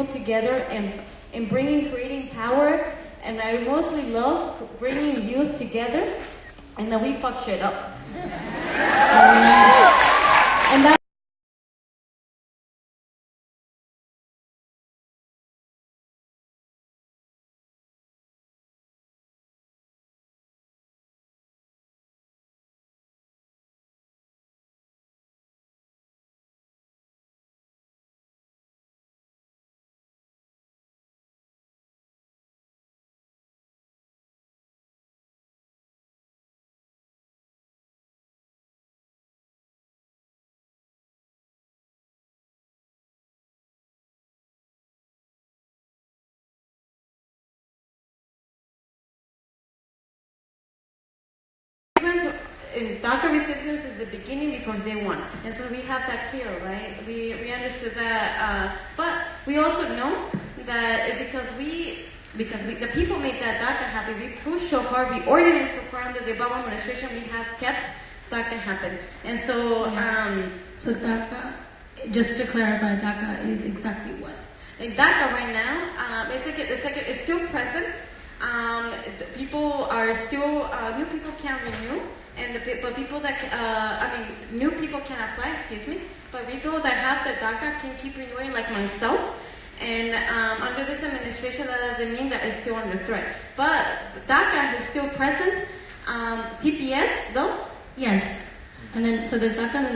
together and creating power, and I mostly love bringing youth together, and then we fuck shit up. And that in DACA resistance is the beginning before day one, and so we have that clear, right? We understood that, but we also know that because the people made that DACA happen, we pushed so hard, we organized so far under the Obama administration, we have kept DACA happen, and so So DACA, just to clarify, DACA is exactly what? in DACA right now, it's still present. People are still new people can renew, but people that new people can apply. Excuse me, but people that have the DACA can keep renewing, like myself. And under this administration, that doesn't mean that it's still under threat. But DACA is still present. TPS though, Yes. And then, so there's DACA.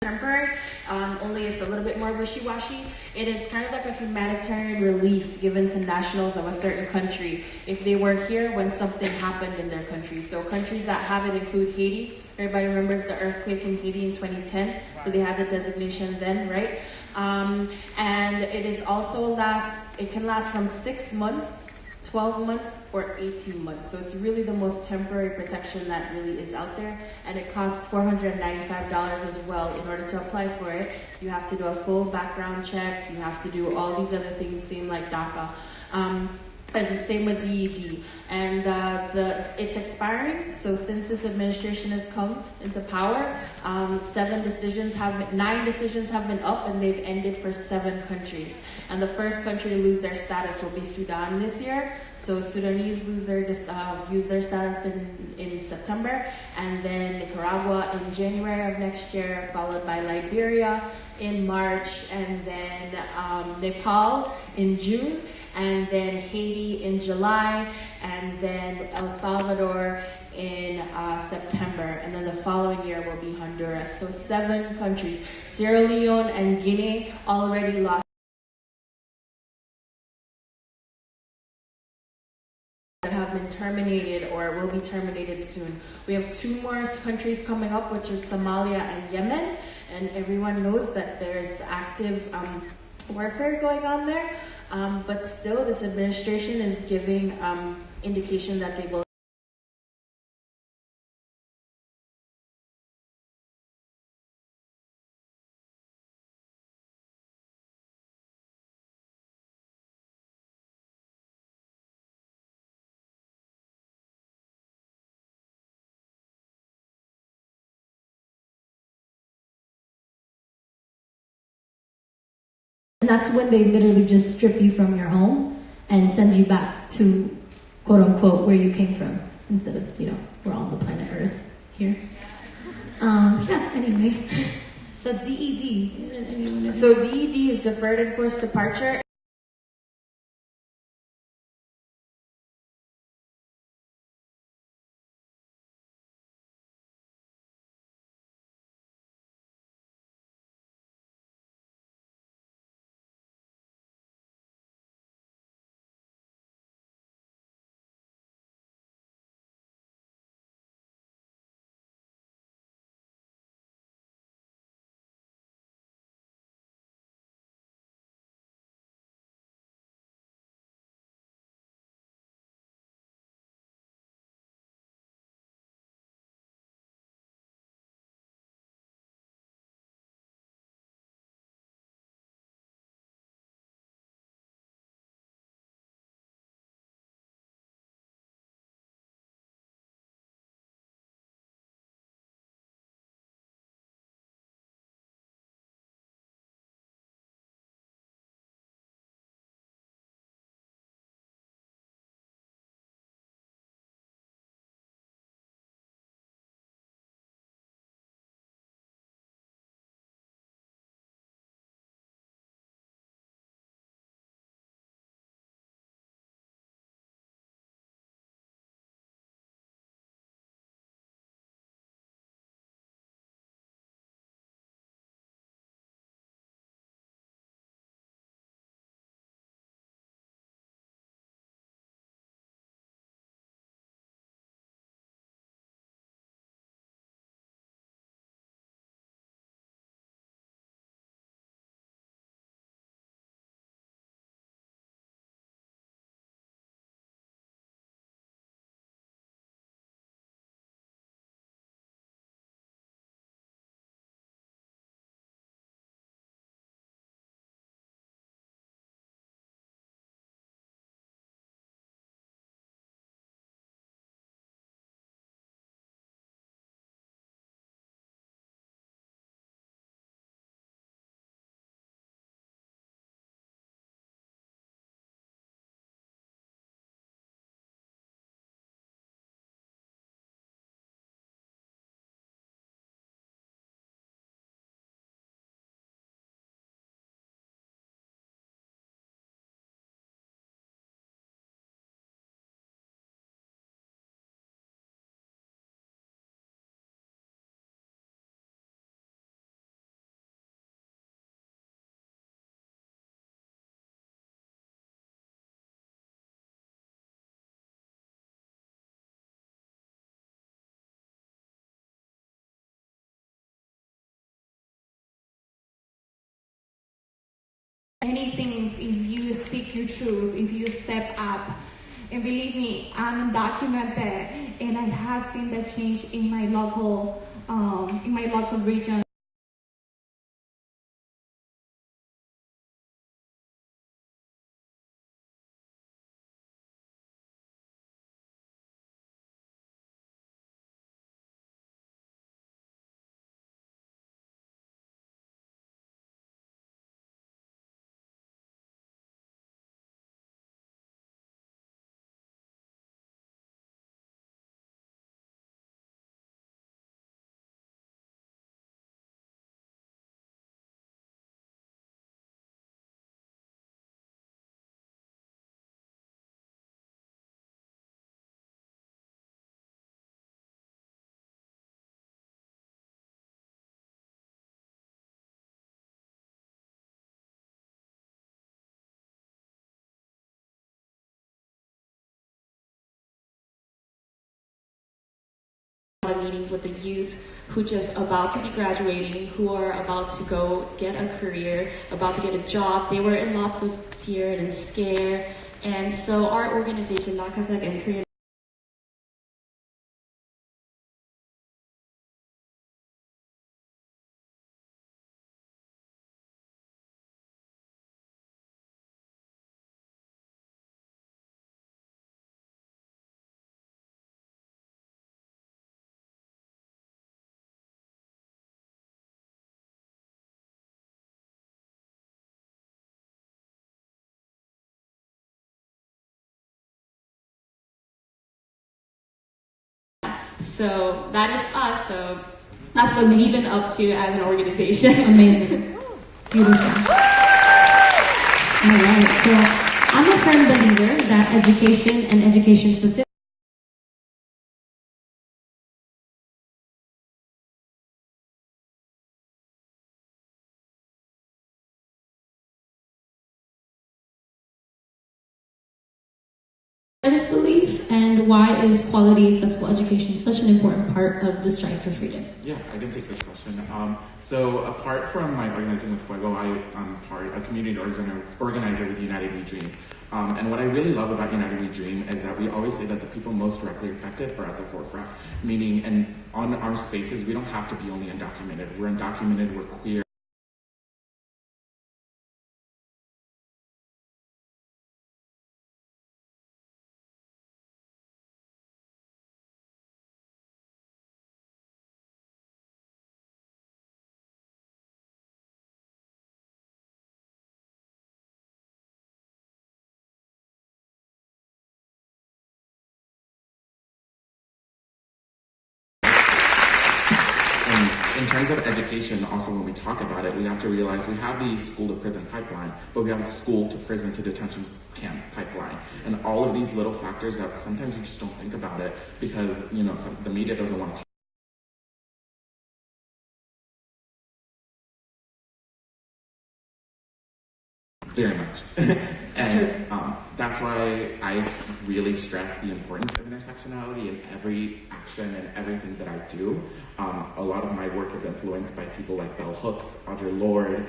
Temporary, only it's a little bit more wishy-washy. It is kind of like a humanitarian relief given to nationals of a certain country if they were here when something happened in their country. So countries that have it include Haiti. Everybody remembers the earthquake in Haiti in 2010, so they had the designation then, right? And it is also it can last from 6 months, 12 months, or 18 months. So it's really the most temporary protection that really is out there. And it costs $495 as well. In order to apply for it, you have to do a full background check. You have to do all these other things, same like DACA. And same with DED. And it's expiring. So since this administration has come into power, 9 decisions have been up, and they've ended for 7 countries. And the first country to lose their status will be Sudan this year. So Sudanese use their status in September, and then Nicaragua in January of next year, followed by Liberia in March, and then Nepal in June, and then Haiti in July, and then El Salvador in September, and then the following year will be Honduras. So 7 countries. Sierra Leone and Guinea already lost, that have been terminated or will be terminated soon. We have 2 more countries coming up, which is Somalia and Yemen, and everyone knows that there's active warfare going on there. But still, this administration is giving indication that they will. And that's when they literally just strip you from your home and send you back to, quote unquote, where you came from, instead of, we're on the planet Earth here. Anyway. So DED. So DED is Deferred Enforced Departure. Many things if you speak your truth, if you step up. And believe me, I'm undocumented, and I have seen that change in my local region. Meetings with the youth who just about to be graduating, who are about to go get a career, about to get a job. They were in lots of fear and scare. And so our organization, Nakazak and Korean So that is us. So that's what we've been up to as an organization. Amazing. Beautiful. All right. So I'm a firm believer that education and education specific this belief, and why is quality accessible education such an important part of the strive for freedom? Yeah, I can take this question. So apart from my organizing with Fuego, I'm a community organizer with United We Dream. And what I really love about United We Dream is that we always say that the people most directly affected are at the forefront. Meaning, and on our spaces, we don't have to be only undocumented. We're undocumented, we're queer. In terms of education, also when we talk about it, we have to realize we have the school to prison pipeline, but we have the school to prison to detention camp pipeline. And all of these little factors that sometimes you just don't think about it because, the media doesn't want to very much. And that's why I really stress the importance of intersectionality in every action and everything that I do. A lot of my work is influenced by people like Bell Hooks, Audre Lorde,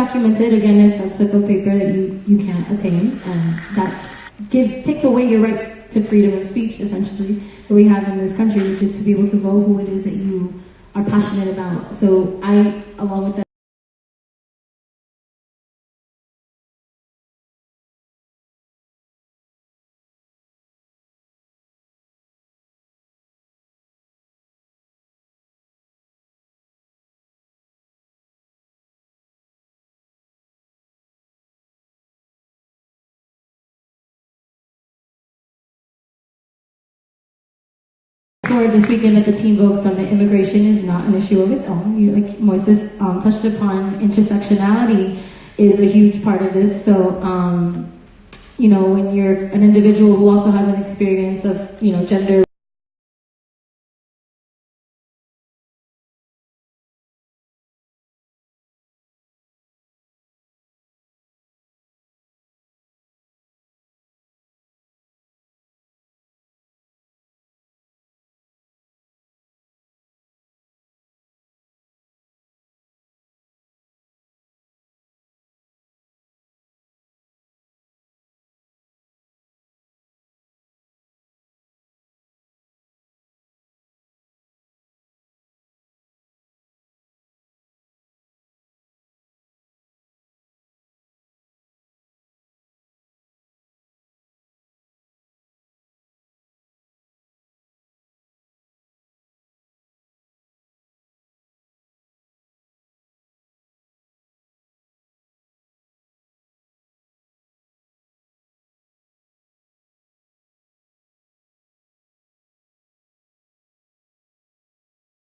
undocumented, again, is that slip of paper that you can't attain, and that takes away your right to freedom of speech, essentially, that we have in this country, which is to be able to vote who it is that you are passionate about. So I, along with that, for this weekend at the Teen Vogue Summit, immigration is not an issue of its own. Like Moises touched upon, intersectionality is a huge part of this. So, when you're an individual who also has an experience of, gender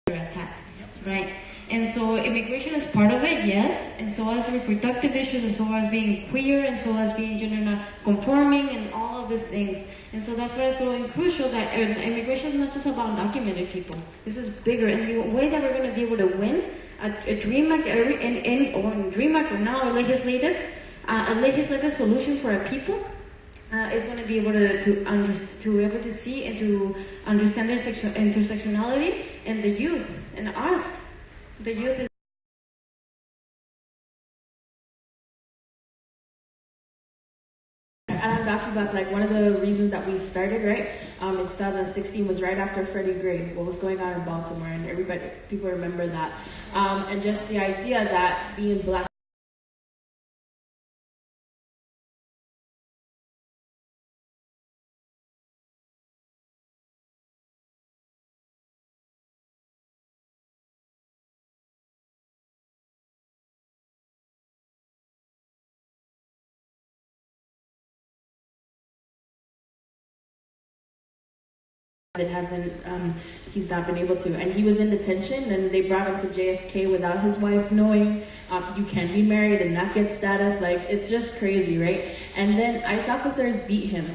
attack, right? And so immigration is part of it, yes, and so as reproductive issues, and so as being queer, and so as being gender non-conforming, and all of these things. And so that's why it's so crucial that immigration is not just about undocumented people. This is bigger, and the way that we're going to be able to win a DREAM Act, or DREAM Act, or now a legislative solution for our people. Is going to be able to see and to understand their intersectionality, and the youth and us. The youth is. And I'm talking about like one of the reasons that we started, right? In 2016 was right after Freddie Gray, what was going on in Baltimore, and people remember that. And just the idea that being Black it hasn't, he's not been able to. And he was in detention, and they brought him to JFK without his wife knowing. You can be married and not get status. Like, it's just crazy, right? And then ICE officers beat him.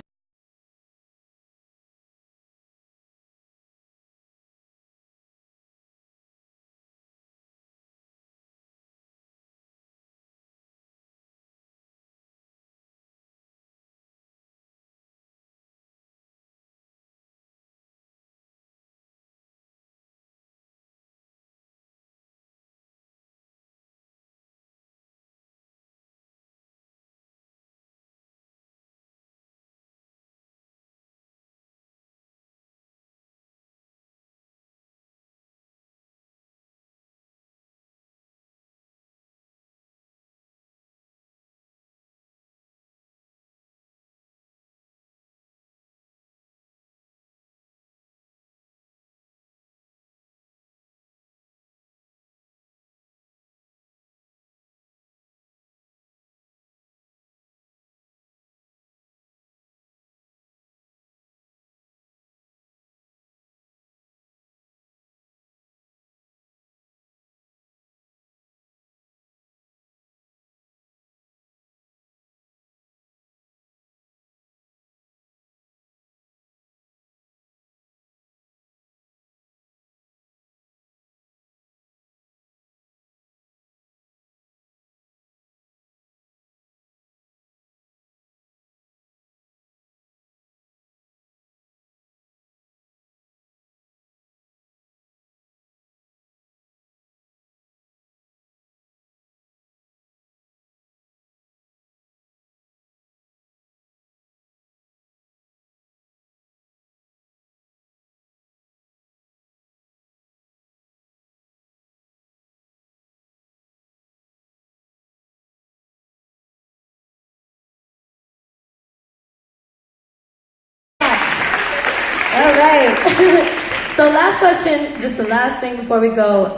right. So last question, just the last thing before we go.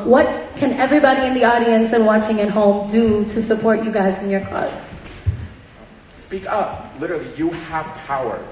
What can everybody in the audience and watching at home do to support you guys in your cause? Speak up. Literally, you have power.